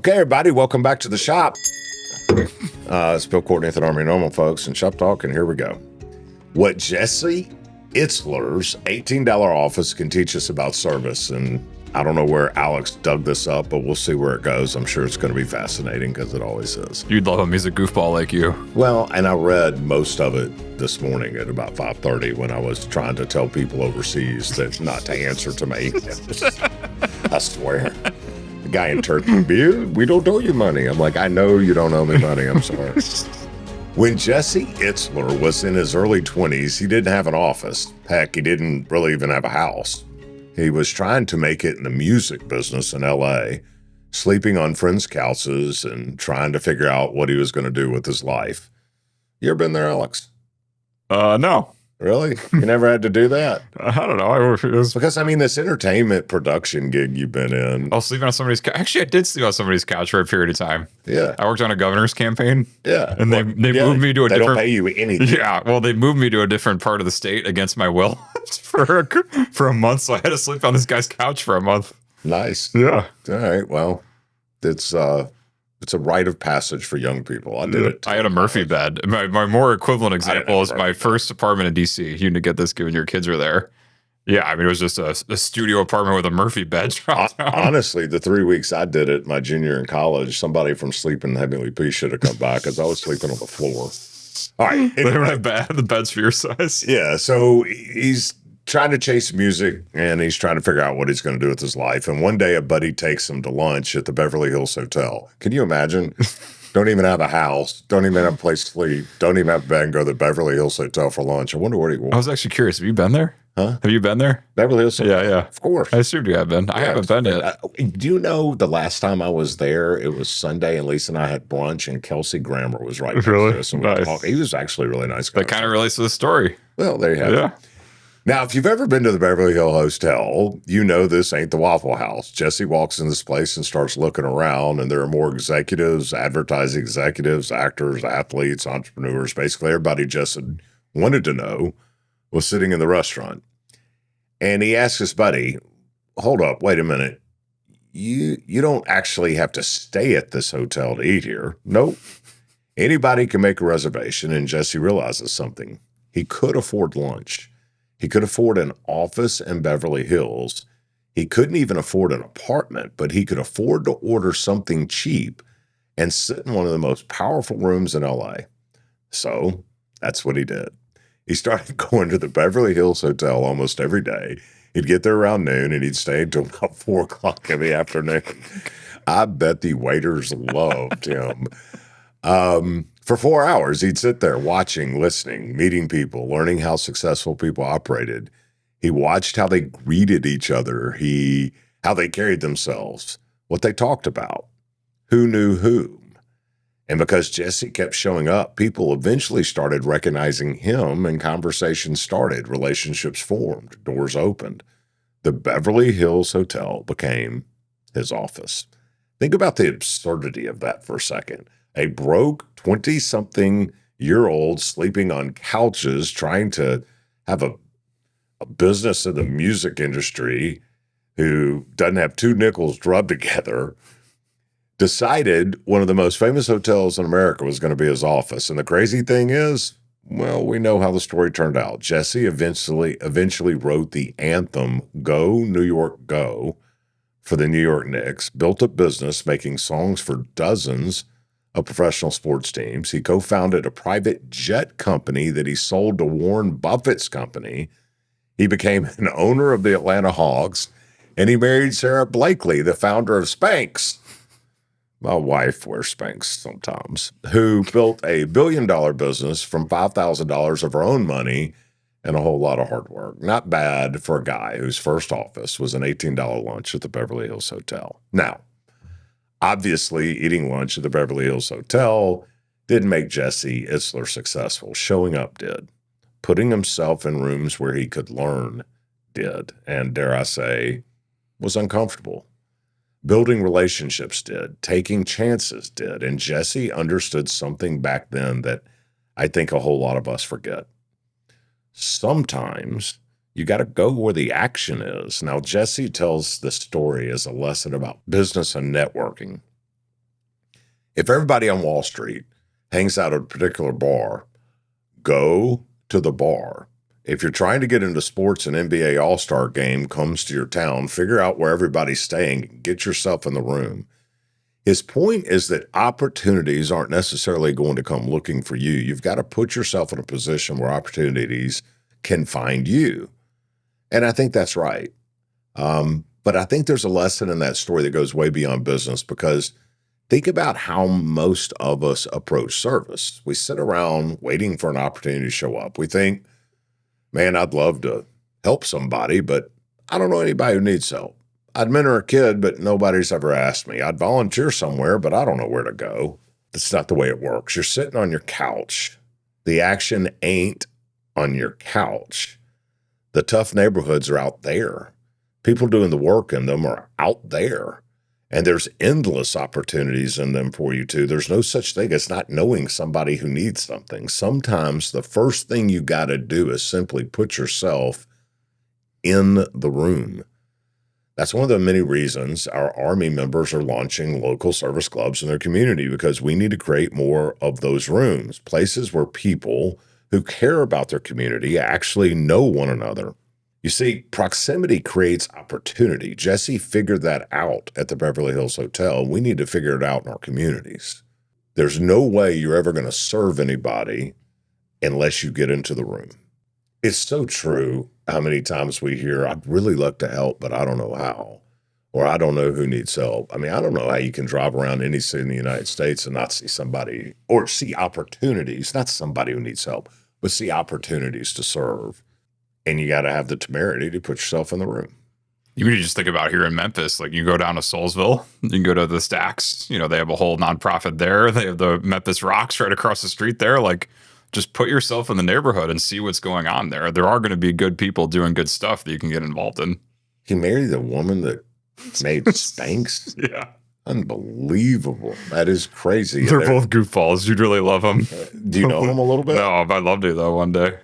Okay, everybody, welcome back to the shop. It's Bill Courtney at the Army Normal, folks, and Shop Talk, and here we go. What Jesse Itzler's $18 office can teach us about service. And I don't know where Alex dug this up, but we'll see where it goes. I'm sure it's going to be fascinating because it always is. You'd love him. He's a goofball like you. Well, and I read most of it this morning at about 5:30 when I was trying to tell people overseas that not to answer to me. I swear. The guy in Turkey, Bill, we don't owe you money. I'm like, I know you don't owe me money. I'm sorry. When Jesse Itzler was in his early 20s, he didn't have an office. Heck, he didn't really even have a house. He was trying to make it in the music business in L.A., sleeping on friends' couches and trying to figure out what he was going to do with his life. You ever been there, Alex? No. Really? You never had to do that? I don't know. Because, I mean, this entertainment production gig you've been in. I was sleeping on somebody's couch. Actually, I did sleep on somebody's couch for a period of time. Yeah. I worked on a governor's campaign. Yeah. And they moved me to a different... They don't pay you anything. Yeah. Well, they moved me to a different part of the state against my will for a month. So I had to sleep on this guy's couch for a month. Nice. Yeah. All right. Well, it's a rite of passage for young people. I did it. I had a Murphy bed. My more equivalent example is my first apartment in DC. You need to get this given your kids are there. Yeah, I mean, it was just a studio apartment with a Murphy bed. Honestly, the 3 weeks I did it, my junior in college, somebody from Sleeping Heavenly Peace should have come by because I was sleeping on the floor. All right. Anyway. They don't have the beds for your size. Yeah, so he's trying to chase music, and he's trying to figure out what he's going to do with his life. And one day, a buddy takes him to lunch at the Beverly Hills Hotel. Can you imagine? Don't even have a house. Don't even have a place to sleep. Don't even have a bed and go to the Beverly Hills Hotel for lunch. I wonder what he wants. I was actually curious. Have you been there? Huh? Have you been there? Beverly Hills Hotel? Yeah. Of course. I assumed you have been. I haven't been yet. Do you know the last time I was there, it was Sunday, and Lisa and I had brunch, and Kelsey Grammer was right next to us. And nice. He was actually a really nice guy. That kind of relates to the story. Well, there you have it. Now, if you've ever been to the Beverly Hills Hotel, you know this ain't the Waffle House. Jesse walks in this place and starts looking around, and there are more executives, advertising executives, actors, athletes, entrepreneurs. Basically, everybody Jesse wanted to know was sitting in the restaurant. And he asked his buddy, hold up, wait a minute. You don't actually have to stay at this hotel to eat here. Nope. Anybody can make a reservation, and Jesse realizes something. He could afford lunch. He could afford an office in Beverly Hills. He couldn't even afford an apartment, but he could afford to order something cheap and sit in one of the most powerful rooms in LA. So that's what he did. He started going to the Beverly Hills Hotel almost every day. He'd get there around noon, and he'd stay until about 4 o'clock in the afternoon. I bet the waiters loved him. For 4 hours, he'd sit there watching, listening, meeting people, learning how successful people operated. He watched how they greeted each other, how they carried themselves, what they talked about, who knew whom. And because Jesse kept showing up, people eventually started recognizing him, and conversations started, relationships formed, doors opened. The Beverly Hills Hotel became his office. Think about the absurdity of that for a second. A broke 20-something-year-old sleeping on couches trying to have a business in the music industry who doesn't have 2 nickels rubbed together decided one of the most famous hotels in America was going to be his office. And the crazy thing is, well, we know how the story turned out. Jesse eventually wrote the anthem, Go, New York, Go, for the New York Knicks, built a business making songs for dozens of professional sports teams. He co-founded a private jet company that he sold to Warren Buffett's company. He became an owner of the Atlanta Hawks, and he married Sarah Blakely, the founder of Spanx. My wife wears Spanx sometimes, who built a billion-dollar business from $5,000 of her own money and a whole lot of hard work. Not bad for a guy whose first office was an $18 lunch at the Beverly Hills Hotel. Now, obviously, eating lunch at the Beverly Hills Hotel didn't make Jesse Itzler successful. Showing up did. Putting himself in rooms where he could learn did. And dare I say, was uncomfortable. Building relationships did. Taking chances did. And Jesse understood something back then that I think a whole lot of us forget. Sometimes you got to go where the action is. Now, Jesse tells the story as a lesson about business and networking. If everybody on Wall Street hangs out at a particular bar, go to the bar. If you're trying to get into sports, an NBA All-Star game comes to your town, figure out where everybody's staying, get yourself in the room. His point is that opportunities aren't necessarily going to come looking for you. You've got to put yourself in a position where opportunities can find you. And I think that's right. But I think there's a lesson in that story that goes way beyond business, because think about how most of us approach service. We sit around waiting for an opportunity to show up. We think, man, I'd love to help somebody, but I don't know anybody who needs help. I'd mentor a kid, but nobody's ever asked me. I'd volunteer somewhere, but I don't know where to go. That's not the way it works. You're sitting on your couch. The action ain't on your couch. The tough neighborhoods are out there. People doing the work in them are out there. And there's endless opportunities in them for you too. There's no such thing as not knowing somebody who needs something. Sometimes the first thing you got to do is simply put yourself in the room. That's one of the many reasons our Army members are launching local service clubs in their community, because we need to create more of those rooms, places where people who care about their community actually know one another. You see, proximity creates opportunity. Jesse figured that out at the Beverly Hills Hotel. We need to figure it out in our communities. There's no way you're ever going to serve anybody unless you get into the room. It's so true how many times we hear, I'd really love to help, but I don't know how, or I don't know who needs help. I mean, I don't know how you can drive around any city in the United States and not see somebody, or see opportunities, not somebody who needs help, but see opportunities to serve. And you got to have the temerity to put yourself in the room. You can just think about here in Memphis, like you go down to Soulsville, you can go to the Stacks, they have a whole nonprofit there. They have the Memphis Rocks right across the street there. Like, just put yourself in the neighborhood and see what's going on there. There are going to be good people doing good stuff that you can get involved in. He married the woman that made Spanx? Yeah. Unbelievable. That is crazy. They're both goofballs. You'd really love them. Do you know them a little bit? No, I'd love to, though, one day.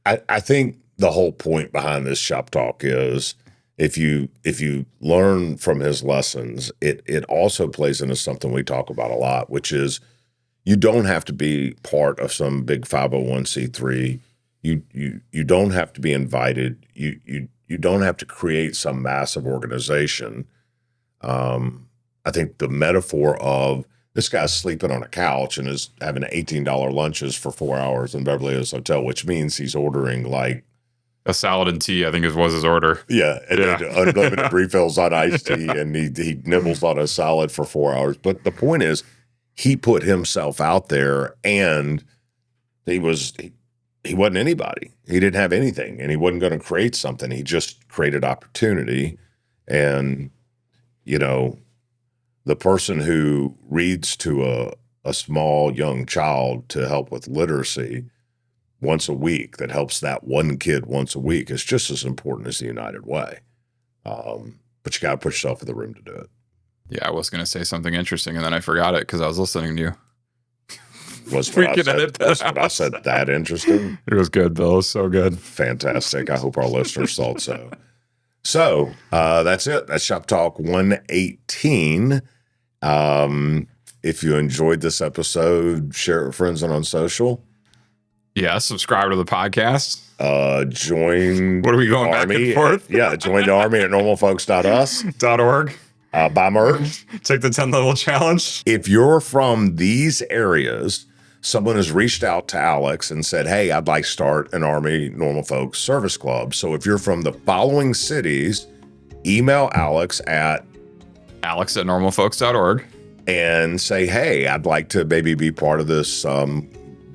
I think the whole point behind this shop talk is if you learn from his lessons, it also plays into something we talk about a lot, which is you don't have to be part of some big 501c3. You don't have to be invited. You don't have to create some massive organization. I think the metaphor of this guy's sleeping on a couch and is having $18 lunches for 4 hours in Beverly Hills Hotel, which means he's ordering like a salad and tea, I think was his order. Yeah, and unlimited refills on iced tea, and he nibbles on a salad for 4 hours. But the point is, he put himself out there, and he wasn't anybody. He didn't have anything, and he wasn't going to create something. He just created opportunity. And, the person who reads to a small young child to help with literacy once a week, that helps that one kid once a week, is just as important as the United Way. But you got to put yourself in the room to do it. Yeah, I was going to say something interesting, and then I forgot it because I was listening to you. Was what I said that interesting? It was good, Bill. It was so good. Fantastic. I hope our listeners thought so. So that's it. That's Shop Talk 118. If you enjoyed this episode, share it with friends and on social. Yeah, subscribe to the podcast. Join. What are we going back and forth? Yeah, join the Army at normalfolks.us.org. Buy merch. Take the 10-level challenge. If you're from these areas, someone has reached out to Alex and said, hey, I'd like to start an Army Normal Folks Service Club. So if you're from the following cities, email Alex at alex@normalfolks.org and say, hey, I'd like to maybe be part of this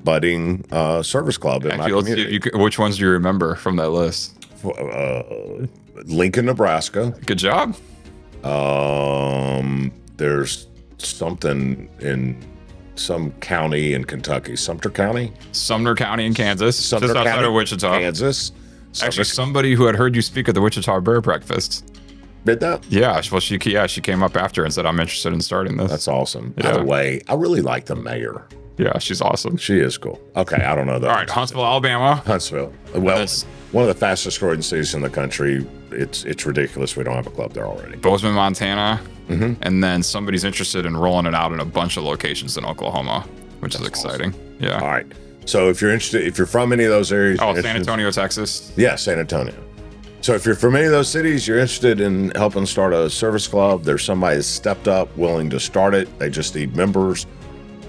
budding service club in my community. Which ones do you remember from that list? Lincoln, Nebraska. Good job. There's something in some county in Kentucky. Sumter County in Kansas. Sumter just outside County, of Wichita. Kansas. Actually, somebody who had heard you speak at the Wichita Bear Breakfast. Did that? Yeah. Well, she came up after and said, I'm interested in starting this. That's awesome. Yeah. By the way, I really like the mayor. Yeah, she's awesome. She is cool. Okay, I don't know that. All right, Huntsville, Alabama. Huntsville. Well, one of the fastest growing cities in the country. It's ridiculous we don't have a club there already. Bozeman, Montana, and then somebody's interested in rolling it out in a bunch of locations in Oklahoma, which is exciting. Awesome. Yeah. All right. So if you're interested, if you're from any of those areas, San Antonio, Texas. Yeah, San Antonio. So if you're from any of those cities, you're interested in helping start a service club, there's somebody that's stepped up, willing to start it. They just need members.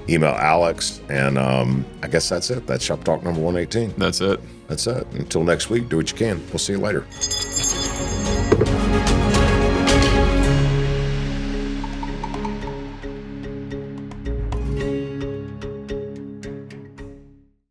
Email Alex, and I guess that's it. That's Shop Talk number 118. That's it. That's it. Until next week, do what you can. We'll see you later.